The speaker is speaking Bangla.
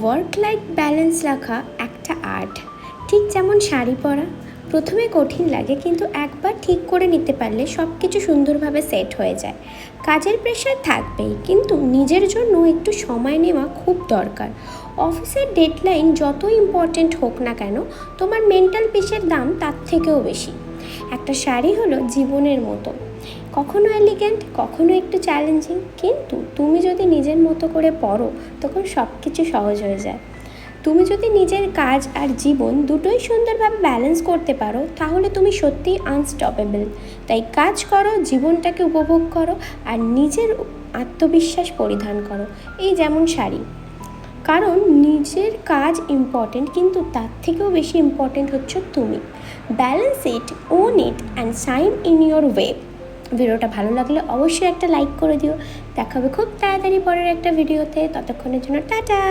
ওয়ার্ক লাইফ ব্যালেন্স রাখা একটা আর্ট। ঠিক যেমন শাড়ি পরা প্রথমে কঠিন লাগে, কিন্তু একবার ঠিক করে নিতে পারলে সব কিছু সুন্দরভাবে সেট হয়ে যায়। কাজের প্রেশার থাকবেই, কিন্তু নিজের জন্য একটু সময় নেওয়া খুব দরকার। অফিসের ডেডলাইন যত ইম্পর্ট্যান্ট হোক না কেন, তোমার মেন্টাল পিসের দাম তার থেকেও বেশি। একটা শাড়ি হলো জীবনের মতো, কখনো এলিগেন্ট, কখনো একটু চ্যালেঞ্জিং, কিন্তু তুমি যদি নিজের মতো করে পরো তখন সব কিছু সহজ হয়ে যায়। তুমি যদি নিজের কাজ আর জীবন দুটোই সুন্দরভাবে ব্যালেন্স করতে পারো, তাহলে তুমি সত্যিই আনস্টপেবল। তাই কাজ করো, জীবনটাকে উপভোগ করো, আর নিজের আত্মবিশ্বাস পরিধান করো, এই যেমন শাড়ি। কারণ নিজের কাজ ইম্পর্টেন্ট, কিন্তু তার থেকেও বেশি ইম্পর্টেন্ট হচ্ছে তুমি। Balance it, on it and shine in your way. ভিডিওটা ভালো লাগলে অবশ্যই একটা লাইক করে দিও। দেখা হবে খুব তাড়াতাড়ি পরের একটা ভিডিওতে। ততক্ষণের জন্য টাটা।